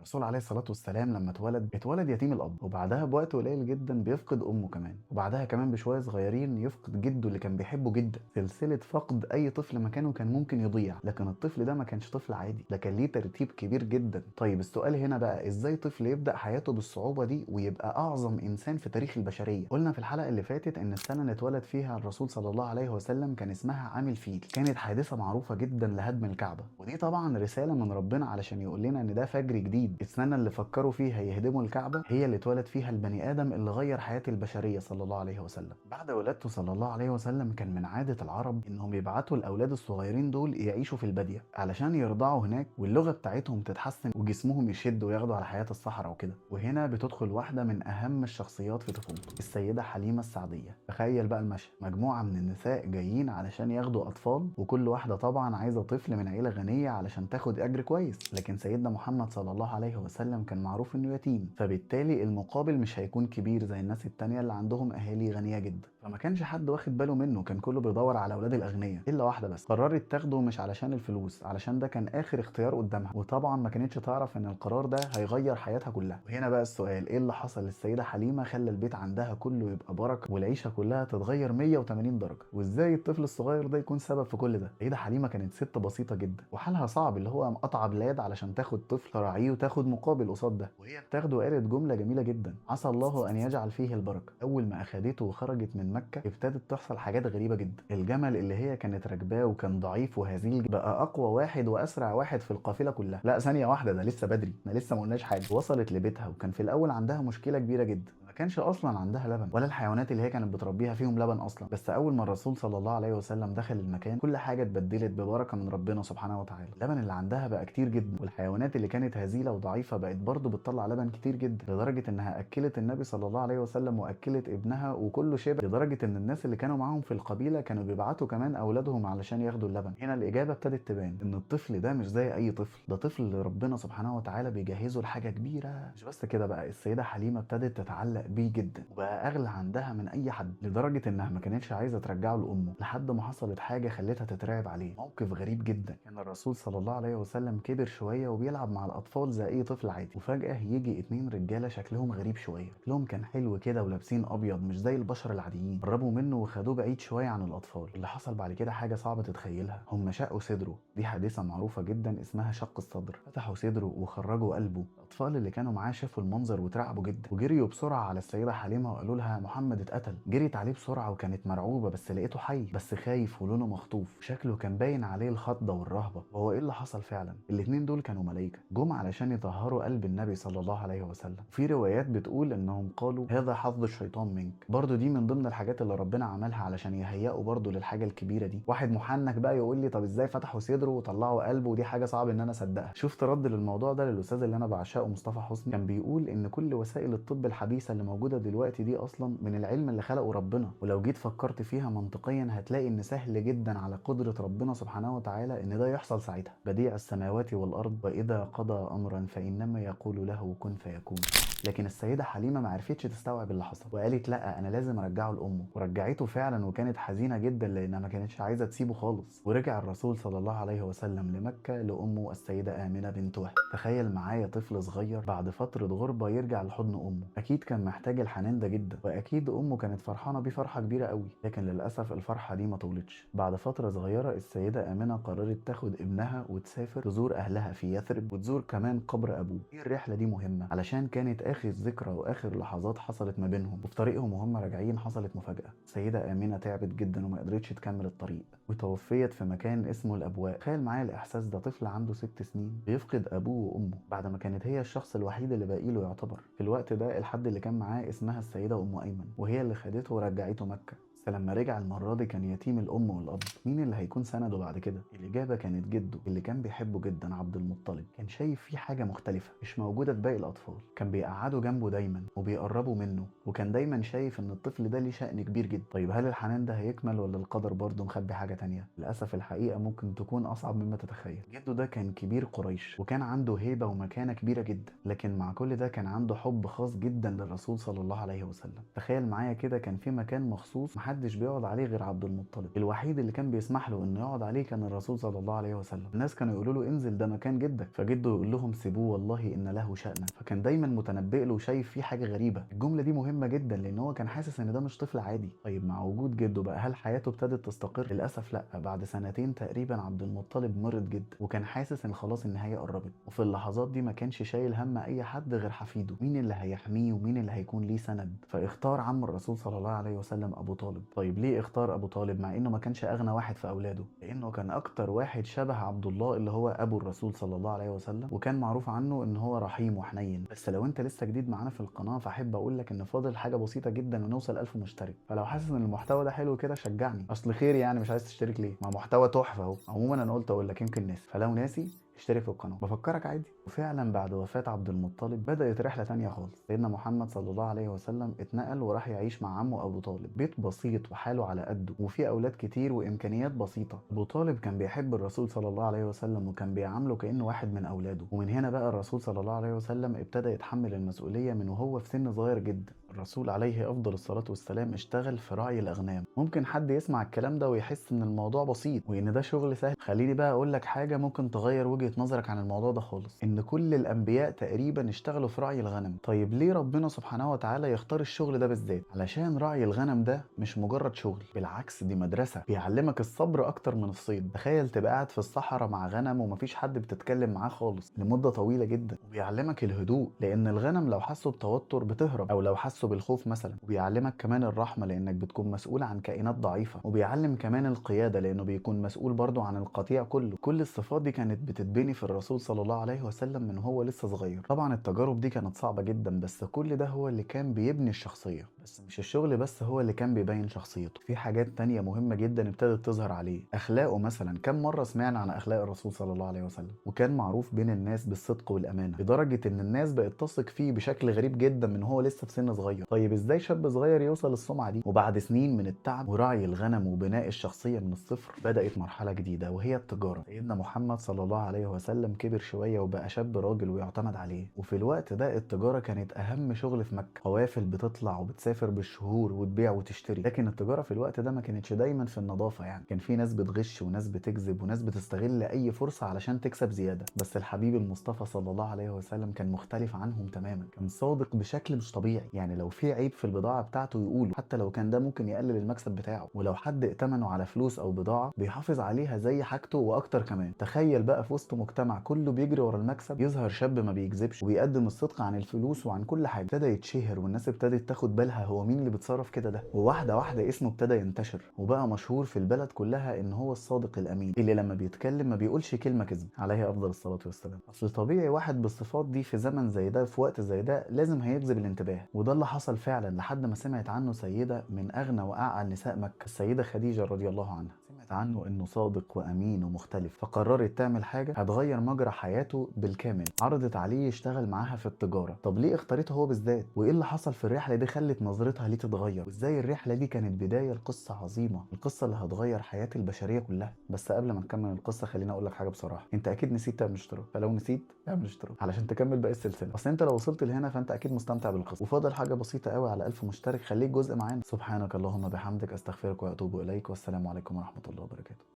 الرسول عليه الصلاة والسلام لما اتولد يتيم الأب، وبعدها بوقت قليل جدا بيفقد أمه كمان، وبعدها كمان بشوية صغيرين يفقد جده اللي كان بيحبه جدا. سلسلة فقد أي طفل مكانه كان ممكن يضيع، لكن الطفل ده ما كانش طفل عادي، ده كان ليه ترتيب كبير جدا. طيب السؤال هنا بقى، إزاي طفل يبدأ حياته بالصعوبة دي ويبقى أعظم إنسان في تاريخ البشرية؟ قلنا في الحلقة اللي فاتت إن السنة اللي اتولد فيها الرسول صلى الله عليه وسلم كان اسمها عام الفيل، كانت حادثة معروفة جدا لهدم الكعبة، ودي طبعا رسالة من ربنا علشان يقول لنا إن ده فجر جديد. السنة اللي فكروا فيها يهدموا الكعبة هي اللي اتولد فيها البني آدم اللي غير حياة البشرية صلى الله عليه وسلم. بعد ولادته صلى الله عليه وسلم كان من عادة العرب إنهم يبعتوا الأولاد الصغيرين دول يعيشوا في البادية علشان يرضعوا هناك واللغة بتاعتهم تتحسن وجسمهم يشد وياخدوا على حياة الصحراء وكده. وهنا بتدخل واحدة من أهم الشخصيات في طفولته، السيدة حليمة السعدية. تخيل بقى المشهد، مجموعة من النساء جايين علشان ياخدوا أطفال، وكل واحدة طبعا عايزة طفل من عيلة غنية علشان تاخد أجر كويس، لكن سيدنا محمد صلى الله عليه وسلم كان معروف إنه يتيم، فبالتالي المقابل مش هيكون كبير زي الناس التانية اللي عندهم أهالي غنية جدا، فما كانش حد واخد باله منه، كان كله بيدور على أولاد الأغنياء إلا واحدة بس قررت تاخده مش علشان الفلوس، علشان ده كان آخر اختيار قدامها، وطبعا ما كانتش تعرف إن القرار ده هيغير حياتها كلها. وهنا بقى السؤال، إيه اللي حصل للسيدة حليمة خلى البيت عندها كله يبقى بركة والعيشة كلها تتغير 180 درجة؟ وإزاي الطفل الصغير ده يكون سبب في كل ده؟ السيدة حليمة كانت ست بسيطة جدا وحالها صعب، اللي هو مقطعة بلاد علشان تاخد طفل تراعيه وتاخد مقابل قصاد ده، وهي بتاخده قالت جملة جميلة جدا: عسى الله أن يجعل فيه البركة. أول ما أخدته وخرجت من مكة ابتدت تحصل حاجات غريبة جدا. الجمل اللي هي كانت راكباه وكان ضعيف وهزيل بقى أقوى واحد وأسرع واحد في القافلة كلها. لا ثانية واحدة، ده لسه بدري، احنا لسه ما قلناش حاجة. وصلت لبيتها وكان في الأول عندها مشكلة كبيرة جدا، ما كانش اصلا عندها لبن ولا الحيوانات اللي هي كانت بتربيها فيهم لبن اصلا. بس اول ما الرسول صلى الله عليه وسلم دخل المكان كل حاجه اتبدلت ببركه من ربنا سبحانه وتعالى. اللبن اللي عندها بقى كتير جدا، والحيوانات اللي كانت هزيله وضعيفه بقت برضه بتطلع لبن كتير جدا، لدرجه انها اكلت النبي صلى الله عليه وسلم واكلت ابنها وكله شبع، لدرجه ان الناس اللي كانوا معاهم في القبيله كانوا بيبعتوا كمان اولادهم علشان ياخدوا اللبن. هنا الاجابه ابتدت تبان، ان الطفل ده مش زي اي طفل، ده طفل ربنا سبحانه وتعالى بيجهزه لحاجه كبيره. مش بس كده بقى، السيده حليمه ابتدت تتعلق بيه جدا وبقى اغلى عندها من اي حد، لدرجه انها ما كانتش عايزه ترجعه لامه، لحد ما حصلت حاجه خلتها تترعب عليه. موقف غريب جدا، كان الرسول صلى الله عليه وسلم كبر شويه وبيلعب مع الاطفال زي اي طفل عادي، وفجاه يجي اتنين رجاله شكلهم غريب شويه، شكلهم كان حلو كده ولابسين ابيض مش زي البشر العاديين، قربوا منه وخدوه بعيد شويه عن الاطفال. اللي حصل بعد كده حاجه صعبه تتخيلها، هم شقوا صدره، دي حادثه معروفه جدا اسمها شق الصدر، فتحوا صدره وخرجوا قلبه. الاطفال اللي كانوا معاه شافوا المنظر واترعبوا جدا وجريوا بسرعه على السيده حليمه وقالوا لها محمد اتقتل. جريت عليه بسرعه وكانت مرعوبه، بس لقيته حي بس خايف ولونه مخطوف، شكله كان باين عليه الخضه والرهبه. وهو ايه اللي حصل فعلا؟ الاتنين دول كانوا ملائكه جم علشان يطهروا قلب النبي صلى الله عليه وسلم. في روايات بتقول انهم قالوا هذا حظ الشيطان منك، برضو دي من ضمن الحاجات اللي ربنا عملها علشان يهيئوا برضو للحاجه الكبيره دي. واحد محنك بقى يقول لي طب ازاي فتحوا صدره وطلعوا قلبه، ودي حاجه صعب ان انا اصدقها. شفت رد للموضوع ده للاستاذ اللي انا بعشقه مصطفى حسني، كان بيقول ان كل وسائل الطب الحديثه اللي موجوده دلوقتي دي اصلا من العلم اللي خلقه ربنا، ولو جيت فكرت فيها منطقيا هتلاقي ان سهل جدا على قدره ربنا سبحانه وتعالى ان ده يحصل ساعتها. بديع السماوات والارض واذا قضى امرا فانما يقول له كن فيكون. لكن السيده حليمه ما عرفتش تستوعب اللي حصل وقالت لا انا لازم ارجعه لامه، ورجعته فعلا وكانت حزينه جدا لانها ما كانتش عايزه تسيبه خالص. ورجع الرسول صلى الله عليه وسلم لمكه لامه السيده امنه بنت وهب. تخيل معايا طفل صغير بعد فتره غربه يرجع لحضن امه، اكيد كان محتاج الحنان ده جدا، واكيد امه كانت فرحانه بيه فرحه كبيره قوي. لكن للاسف الفرحه دي ما طولتش، بعد فتره صغيره السيده امنه قررت تاخد ابنها وتسافر تزور اهلها في يثرب وتزور كمان قبر ابوه. ايه الرحله دي مهمه علشان كانت اخر ذكرى واخر لحظات حصلت ما بينهم، وفي طريقهم وهم راجعين حصلت مفاجاه، السيده امنه تعبت جدا وما قدرتش تكمل الطريق وتوفيت في مكان اسمه الابواء. تخيل معايا الاحساس ده، طفل عنده 6 سنين بيفقد ابوه وامه بعد ما كانت هي الشخص الوحيد اللي باقي له يعتبر في الوقت ده. الحد اللي كان معاه اسمها السيده ام ايمن، وهي اللي خدته ورجعته مكه. بس لما رجع المرة دي كان يتيم الأم والأب، مين اللي هيكون سنده بعد كده؟ الإجابة كانت جده اللي كان بيحبه جدا عبد المطلب. كان شايف فيه حاجة مختلفة مش موجودة في باقي الأطفال، كان بيقعده جنبه دايما وبيقربوا منه، وكان دايما شايف إن الطفل ده ليه شأن كبير جدا. طيب هل الحنان ده هيكمل ولا القدر برضه مخبي حاجة تانية؟ للأسف الحقيقة ممكن تكون أصعب مما تتخيل. جده ده كان كبير قريش وكان عنده هيبة ومكانة كبيرة جدا، لكن مع كل ده كان عنده حب خاص جدا للرسول صلى الله عليه وسلم. تخيل معايا كده، كان في مكان مخصوص محدش بيقعد عليه غير عبد المطلب. الوحيد اللي كان بيسمح له انه يقعد عليه كان الرسول صلى الله عليه وسلم. الناس كانوا يقولوا له انزل ده مكان جدك، فجده يقول لهم سيبوه والله ان له شأنا. فكان دايما متنبئ له وشايف فيه حاجه غريبه. الجمله دي مهمه جدا لان هو كان حاسس ان ده مش طفل عادي. طيب مع وجود جده بقى هل حياته ابتدت تستقر؟ للاسف لا. بعد سنتين تقريبا عبد المطلب مرض جدا وكان حاسس ان خلاص النهايه قربت. وفي اللحظات دي ما كانش شايل هم اي حد غير حفيده، مين اللي هيحميه ومين اللي هيكون ليه سند. فاختار عم الرسول صلى الله عليه وسلم ابو طالب. طيب ليه اختار ابو طالب مع انه ما كانش اغنى واحد في اولاده؟ لانه كان اكتر واحد شبه عبد الله اللي هو ابو الرسول صلى الله عليه وسلم، وكان معروف عنه ان هو رحيم وحنين. بس لو انت لسه جديد معانا في القناه فاحب اقول لك ان فاضل حاجه بسيطه جدا ونوصل 1000 مشترك. فلو حاسس ان المحتوى ده حلو كده شجعني، اصل خير يعني، مش عايز تشترك ليه؟ مع محتوى تحفه اهو. عموما انا قلت اقول لك يمكن ناسي، فلو ناسي اشترك في القناه بفكرك عادي. وفعلا بعد وفاه عبد المطلب بدات رحله تانية خالص. سيدنا محمد صلى الله عليه وسلم اتنقل وراح يعيش مع عمه ابو طالب، بيت بسيط وحاله على قده وفيه اولاد كتير وامكانيات بسيطه. ابو طالب كان بيحب الرسول صلى الله عليه وسلم وكان بيعامله كانه واحد من اولاده. ومن هنا بقى الرسول صلى الله عليه وسلم ابتدى يتحمل المسؤوليه من وهو في سن صغير جدا. الرسول عليه افضل الصلاه والسلام اشتغل في رعي الاغنام. ممكن حد يسمع الكلام ده ويحس ان الموضوع بسيط وان ده شغل سهل. خليني بقى اقول لك حاجه ممكن تغير وجهه نظرك عن الموضوع ده خالص، ان كل الانبياء تقريبا اشتغلوا في رعي الغنم. طيب ليه ربنا سبحانه وتعالى يختار الشغل ده بالذات؟ علشان رعي الغنم ده مش مجرد شغل، بالعكس دي مدرسه بيعلمك الصبر اكتر من الصيد. تخيل تبقى قاعد في الصحراء مع غنم ومفيش حد بتتكلم معاه خالص لمده طويله جدا. وبيعلمك الهدوء لان الغنم لو حسوا بتوتر بتهرب، او لو حسوا بالخوف مثلا. وبيعلمك كمان الرحمه لانك بتكون مسؤول عن كائنات ضعيفه. وبيعلم كمان القياده لانه بيكون مسؤول برضه عن القطيع كله. كل الصفات دي كانت بتتبني في الرسول صلى الله عليه وسلم من هو لسه صغير. طبعا التجارب دي كانت صعبه جدا بس كل ده هو اللي كان بيبني الشخصيه. بس مش الشغل بس هو اللي كان بيبين شخصيته، في حاجات تانية مهمه جدا ابتدت تظهر عليه. اخلاقه مثلا، كم مره سمعنا عن اخلاق الرسول صلى الله عليه وسلم؟ وكان معروف بين الناس بالصدق والامانه لدرجه ان الناس بقت تثق فيه بشكل غريب جدا من هو لسه في سن صغير. طيب ازاي شاب صغير يوصل للسمعه دي؟ وبعد سنين من التعب ورعي الغنم وبناء الشخصيه من الصفر بدات مرحله جديده وهي التجاره. سيدنا محمد صلى الله عليه وسلم كبر شويه وبقى شاب راجل ويعتمد عليه. وفي الوقت ده التجاره كانت اهم شغل في مكه. قوافل بتطلع وبتسافر بالشهور وتبيع وتشتري. لكن التجاره في الوقت ده ما كانتش دايما في النظافه، يعني كان في ناس بتغش وناس بتكذب وناس بتستغل اي فرصه علشان تكسب زياده. بس الحبيب المصطفى صلى الله عليه وسلم كان مختلف عنهم تماما. كان صادق بشكل مش طبيعي، يعني لو في عيب في البضاعه بتاعته يقوله حتى لو كان ده ممكن يقلل المكسب بتاعه. ولو حد ائتمنه على فلوس او بضاعه بيحافظ عليها زي حاجته واكتر كمان. تخيل بقى في وسط مجتمع كله بيجري ورا المكسب يظهر شاب ما بيكذبش وبيقدم الصدق عن الفلوس وعن كل حاجه. ابتدى يتشهر والناس ابتدت تاخد بالها هو مين اللي بيتصرف كده ده. وواحده واحده اسمه ابتدى ينتشر وبقى مشهور في البلد كلها ان هو الصادق الامين اللي لما بيتكلم ما بيقولش كلمه كذب. عليه افضل الصلاه والسلام. اصل طبيعي واحد بالصفات دي في زمن زي ده في وقت زي ده لازم هيجذب الانتباه. وده اللي حصل فعلا لحد ما سمعت عنه سيده من اغنى واعقل نساء مكه، السيده خديجه رضي الله عنها. سمعت عنه انه صادق وامين ومختلف فقررت تعمل حاجه هتغير مجرى حياته بالكامل. عرضت عليه يشتغل معاها في التجاره. طب ليه اختارته هو بالذات؟ وايه اللي حصل في الرحله دي خلت نظرتها ليه تتغير؟ وازاي الرحله دي كانت بدايه لقصه عظيمه، القصه اللي هتغير حياه البشريه كلها. بس قبل ما نكمل القصه خليني اقول لك حاجه بصراحه، انت اكيد نسيت تعمل اشتراك، فلو نسيت اعمل اشتراك علشان تكمل باقي السلسله. اصل انت لو وصلت لهنا فانت اكيد مستمتع بالقصه. وفاضل حاجه بسيطه قوي على 1000 مشترك، خليك جزء معانا. سبحانك اللهم بحمدك استغفرك واتوب اليك، والسلام عليكم ورحمه الله وبركاته.